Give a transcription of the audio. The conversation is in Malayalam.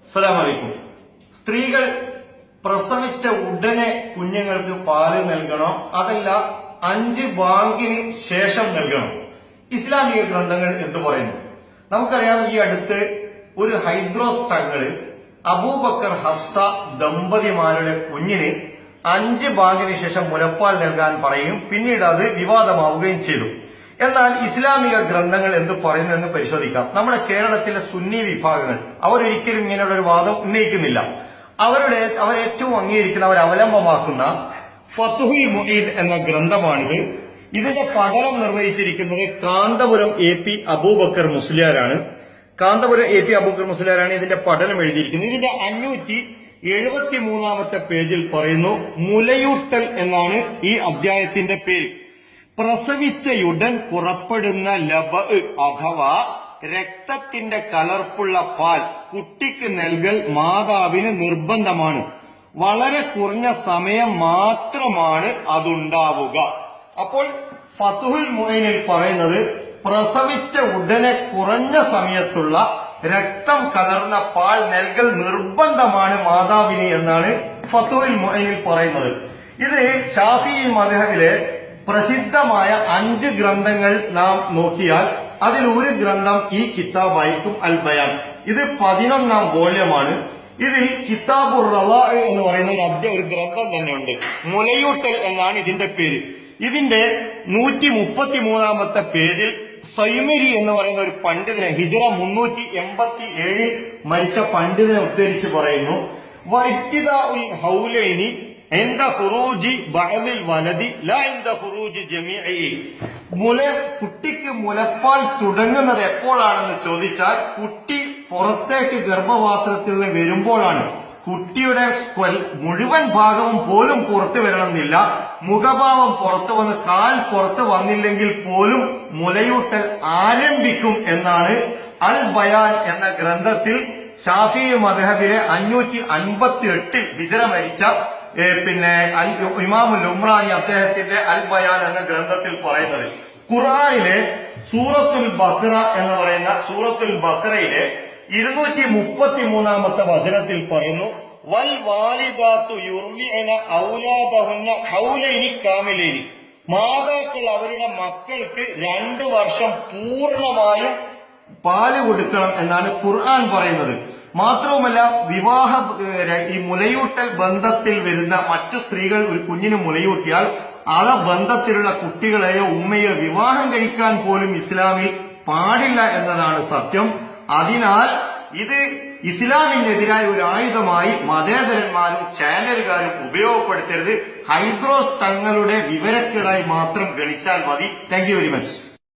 അസ്സലാമു അലൈക്കും. സ്ത്രീകൾ പ്രസവിച്ച ഉടനെ കുഞ്ഞുങ്ങൾക്ക് പാല് നൽകണം, അതല്ല 5 ബാങ്കിന് ശേഷം നൽകണം? ഇസ്ലാമിക ഗ്രന്ഥങ്ങൾ എന്തു പറയുന്നു? നമുക്കറിയാം, ഈ അടുത്ത് ഒരു ഹൈദ്രോസ് തങ്ങള് അബൂബക്കർ ഹഫ്സ ദമ്പതിമാരുടെ കുഞ്ഞിന് 5 ബാങ്കിന് ശേഷം മുലപ്പാൽ നൽകാൻ പറയുകയും പിന്നീട് അത് വിവാദമാവുകയും ചെയ്തു. എന്നാൽ ഇസ്ലാമിക ഗ്രന്ഥങ്ങൾ എന്ത് പറയുന്നു എന്ന് പരിശോധിക്കാം. നമ്മുടെ കേരളത്തിലെ സുന്നി വിഭാഗങ്ങൾ അവരൊരിക്കലും ഇങ്ങനെയുള്ള ഒരു വാദം ഉന്നയിക്കുന്നില്ല. അവരേറ്റവും അംഗീകരിക്കുന്ന, അവലംബമാക്കുന്ന ഫത്ഹുൽ മുഈൻ എന്ന ഗ്രന്ഥമാണിത്. ഇതിന്റെ പഠനം നിർവഹിച്ചിരിക്കുന്നത് കാന്തപുരം AP അബൂബക്കർ മുസ്ലിയാരാണ്. ഇതിന്റെ പഠനം എഴുതിയിരിക്കുന്നത്. ഇതിന്റെ 573 പേജിൽ പറയുന്നു, മുലയൂട്ടൽ എന്നാണ് ഈ അധ്യായത്തിന്റെ പേര്. പ്രസവിച്ചയുടൻ പുറപ്പെടുന്ന ലബ് അഥവാ രക്തത്തിന്റെ കലർപ്പുള്ള പാൽ കുട്ടിക്ക് നൽകൽ മാതാവിന് നിർബന്ധമാണ്. വളരെ കുറഞ്ഞ സമയം മാത്രമാണ് അതുണ്ടാവുക. അപ്പോൾ ഫത്ഹുൽ മുഈനിൽ പറയുന്നത് പ്രസവിച്ച ഉടനെ കുറഞ്ഞ സമയത്തുള്ള രക്തം കലർന്ന പാൽ നൽകൽ നിർബന്ധമാണ് മാതാവിന് എന്നാണ് ഫത്ഹുൽ മുഈനിൽ പറയുന്നത്. ഇത് ശാഫിഈ മദ്ഹബിലെ പ്രസിദ്ധമായ 5 ഗ്രന്ഥങ്ങൾ നാം നോക്കിയാൽ അതിൽ ഒരു ഗ്രന്ഥം ഈ കിതാബായിരിക്കും, അൽ ബയാൻ. ഇത് 11ാം വോള്യമാണ്. ഇതിൽ കിതാബുർ റളാഇ എന്ന് പറയുന്ന ഒരു ഗ്രന്ഥം തന്നെയുണ്ട്. മുലയൂട്ടൽ എന്നാണ് ഇതിന്റെ പേര്. ഇതിന്റെ 133 പേജിൽ സൈമരി എന്ന് പറയുന്ന ഒരു പണ്ഡിതനെ, ഹിജ്റ 387 മരിച്ച പണ്ഡിതനെ ഉദ്ധരിച്ച് പറയുന്നു, വഇബ്തിദാഉൽ ഹൗലൈനി ഇന്ദ ഖുറൂജി ബഅദിൽ വലദി ലാ ഇന്ദ ഖുറൂജി ജമീഇ. കുട്ടിക്ക് മുലപ്പാൽ തുടങ്ങുന്നത് എപ്പോഴാണെന്ന് ചോദിച്ചാൽ കുട്ടി പുറത്തേക്ക് ഗർഭപാത്രത്തിൽ നിന്ന് വരുമ്പോഴാണ്. കുട്ടിയുടെ മുഴുവൻ ഭാഗവും പോലും പുറത്തു വരണമെന്നില്ല. മുഖഭാവം പുറത്തു വന്ന് കാൽ പുറത്തു വന്നില്ലെങ്കിൽ പോലും മുലയൂട്ടൽ ആരംഭിക്കും എന്നാണ് അൽ ബയാൻ എന്ന ഗ്രന്ഥത്തിൽ ശാഫിഈ മദ്ഹബിലെ 558 ഹിജ്റ മരിച്ച ഇമാമുൽ ഉംറാനി അദ്ദേഹത്തിന്റെ അൽ ബയാൻ എന്ന ഗ്രന്ഥത്തിൽ പറയുന്നത്. ഖുർആനിലെ സൂറത്തുൽ ബഖറ എന്ന് പറയുന്ന സൂറത്തുൽ ബഖറയിലെ 233 വചനത്തിൽ പറയുന്നു, വൽ വാലിദാത്തു യുർലിഅന ഔലാദഹുന്ന ഹൗലൈനി കാമിലൈനി. മാതാക്കൾ അവരുടെ മക്കൾക്ക് 2 വർഷം പൂർണ്ണമായും പാല് കൊടുക്കണം എന്നാണ് ഖുർആൻ പറയുന്നത്. മാത്രവുമല്ല, ഈ മുലയൂട്ടൽ ബന്ധത്തിൽ വരുന്ന മറ്റു സ്ത്രീകൾ ഒരു കുഞ്ഞിന് മുലയൂട്ടിയാൽ ആ ബന്ധത്തിലുള്ള കുട്ടികളെയോ ഉമ്മയോ വിവാഹം കഴിക്കാൻ പോലും ഇസ്ലാമിൽ പാടില്ല എന്നതാണ് സത്യം. അതിനാൽ ഇത് ഇസ്ലാമിനെതിരായ ഒരു ആയുധമായി മതേതരന്മാരും ചാനലുകാരും ഉപയോഗപ്പെടുത്തരുത്. ഹൈദ്രോസ് തങ്ങളുടെ വിവരക്കേടായി മാത്രം ഗണിച്ചാൽ മതി. Thank you very much.